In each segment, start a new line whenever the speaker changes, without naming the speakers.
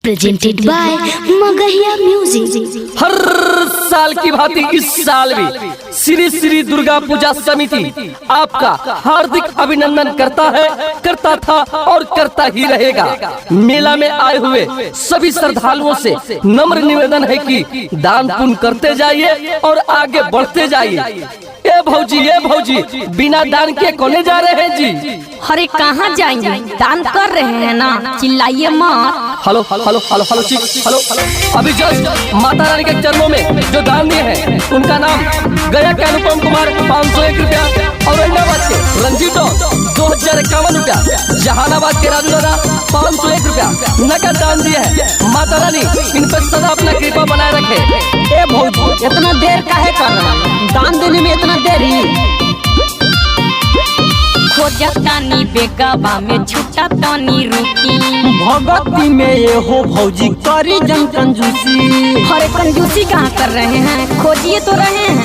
Presented by Magahiya music.
हर साल की भांति इस साल भी श्री श्री दुर्गा पूजा समिति आपका हार्दिक अभिनंदन करता है, करता था और करता ही रहेगा। मेला में आए हुए सभी श्रद्धालुओं से नम्र निवेदन है कि दान पुण्य करते जाइए और आगे बढ़ते जाइए। ये भौजी बिना दान के कोने जा रहे हैं जी?
अरे कहाँ जाएंगे, दान कर रहे हैं ना, चिल्लाइए मत।
Hello hello hello hello hello hello hello. अभी जस्ट माता रानी के चरणों में जो दान दिए हैं उनका नाम गया के अनुपम कुमार 501 रुपया, औरंगाबाद के रंजीतो 2051 रुपया, जहानाबाद के राजू दादा 501 रुपया नगद दान दिए हैं। माता रानी इन पर सदा अपना कृपा बनाए रखे।
ए भौजी इतना देर काहे कर रहा है, दान देने में इतना देरी? खोजतानी बेगवा में छुटा तानी रुकी,
भगती में ये हो भौजी करी जन कंजूसी।
अरे कंजूसी कहाँ कर रहे हैं, खोजिए तो रहे हैं।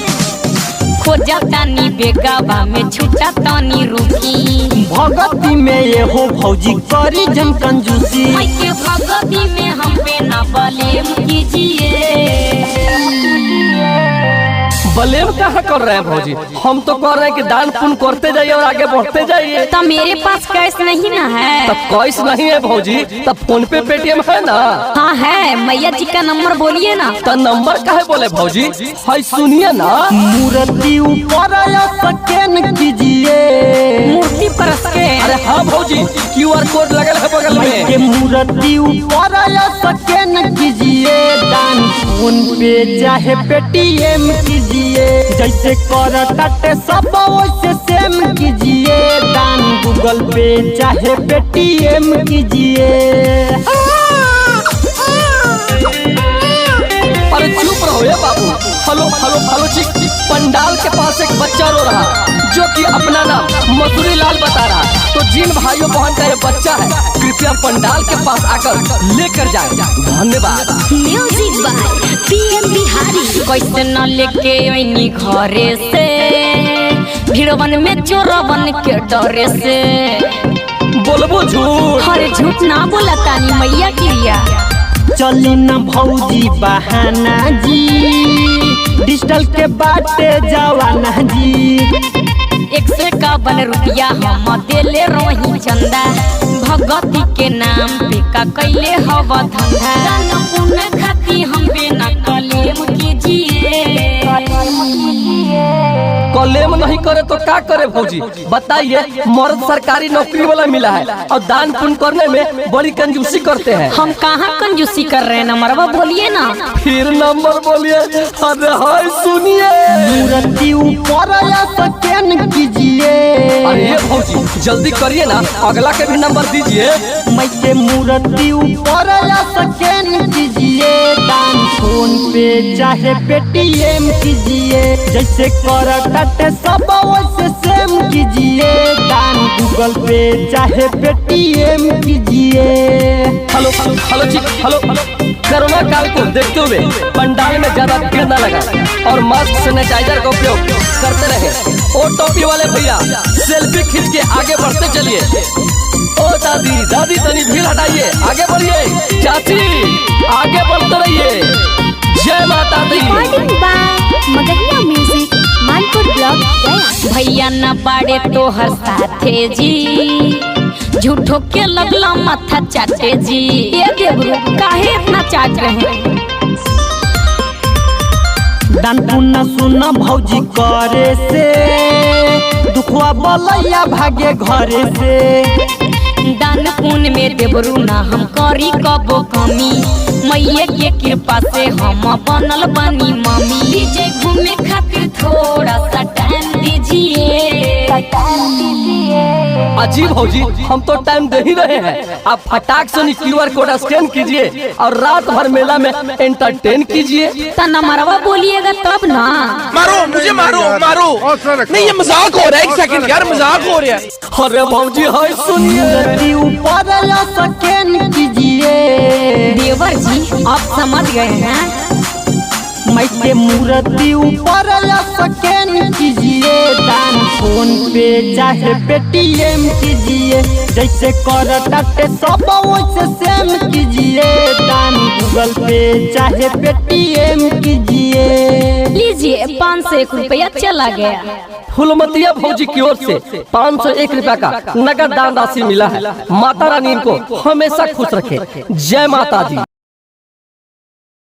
खोजतानी बेगवा में छुटा तानी रुकी,
भगती में ये हो भौजी करी जन कंजूसी।
के भगती में हम पे ना बलेम कीजिए।
बलेम कहाँ कर रहे हैं भौजी? हम तो कह रहे हैं कि दान पुण्य करते जाइए और आगे बढ़ते जाइए।
तो मेरे पास कैश नहीं ना है।
तब कैश नहीं है भौजी, तब फोन पे पेटीएम है ना?
हाँ है, मैया जी का नंबर बोलिए ना।
तो नंबर काहे बोले भौजी? हाय सुनिए ना।
मूर्ति ऊपर स्कैन कीजिए,
मूर्ति पर स्कैन।
अरे हाँ भौजी, QR कोड लगल है बगल में।
के मूर्ति ऊपर स्कैन कीजिए, दान फोन पे चाहे पेटीएम कीजिए। जैसे करते सब वैसे सेम कीजिए, दान गूगल पे चाहे पेटीएम कीजिए।
अरे चुप रहो ये बाबू। हेलो हेलो हेलो जी, पंडाल के पास एक बच्चा रो रहा जो कि अपना नाम मधुरी लाल बता रहा। तो जिन भाइयों बहन का ये बच्चा है कृपया पंडाल के पास आकर लेकर जाए। धन्यवाद।
Music by PM Bihari.
कैसे न लेके आईनी घरे से, भीड़वन में चोरवन के डरे से।
बोलबो झूठ?
अरे झूठ ना बोला तानी मैया क्रिया।
चली न भौजी बहाना जी, डिजिटल के बाटे जवाना जी।
151 रुपया हम देले रही चंदा, भगती के नाम पे का कैले हवा धंधा। दान पुण्य खाती हम पे न कलेम कीजिए।
कलेम नहीं करे तो क्या करे भौजी? बताइए, मर्द सरकारी नौकरी वाला मिला है और दान पुण्य करने में बड़ी कंजूसी करते हैं।
हम कहाँ कंजूसी कर रहे हैं, नंबरवा बोलिए ना।
फिर नंबर बोलिए। अरे हाय सुनिए।
मूर्ति ऊपर स्कैन कीजिए।
अरे ये भौजी जल्दी करिए ना, अगला के भी नंबर दीजिए।
मैं के मूर्ति ऊपर स्कैन कीजिए, दान फोन पे चाहे पेटीएम कीजिए। जैसे करते सब वैसे सेम कीजिए, दान गूगल पे चाहे पेटीएम कीजिए।
हेलो हेलो जी, हेलो। कोरोना काल को देखते हुए पंडाल में ज्यादा भीड़ न लगा और मास्क सैनिटाइजर का उपयोग करते रहे। ओ टोपी वाले भैया सेल्फी खींच के आगे बढ़ते चलिए। ओ दादी तनी भीड़ हटाइए, आगे बढ़िए। चाची आगे बढ़ते रहिए। जय माता दी।
Recording by Magahiya music, Manpur block, Gaya.
भैया न बाड़े तो हर साथे जी, झूठो के लगला माथा चाटे जी। ये देवरू काहे इतना चाट रहे हैं?
दान पुण्य सुन भौजी करे से, दुखवा बलैया भागे घरे से।
दान पुण्य में देवरू ना हम करी कबो कमी, मैया के कृपा से हम बनल बनी मम्मी। डीजे घूमे खातिर थोड़ा सा टाइम दीजिए।
अजीब भौजी, हम तो टाइम दे ही रहे हैं। आप फटाक से QR कोड स्कैन कीजिए और रात भर मेला में एंटरटेन कीजिए।
तो नंबरवा बोलिएगा तब ना।
मारो मुझे, मारो नहीं, ये मजाक हो रहा है। एक सेकंड यार, मजाक हो रहा है।
अरे भौजी हाय सुनिए।
मूर्ति ऊपर स्कैन कीजिए।
देवर जी आप समझ गए हैं।
मैं के मूर्ति ऊपर स्कैन कीजिए, दान फोन पे चाहे पेटीएम कीजिए। जैसे करते सब वैसे सेम कीजिए। गूगल पे चाहे पेटीएम कीजिए।
लीजिए 501 रुपया चला गया।
फुलमतिया भौजी की ओर से 501 रुपया का नगद दान राशि मिला है। माता रानी इनको हमेशा खुश रखे। जय माता दी।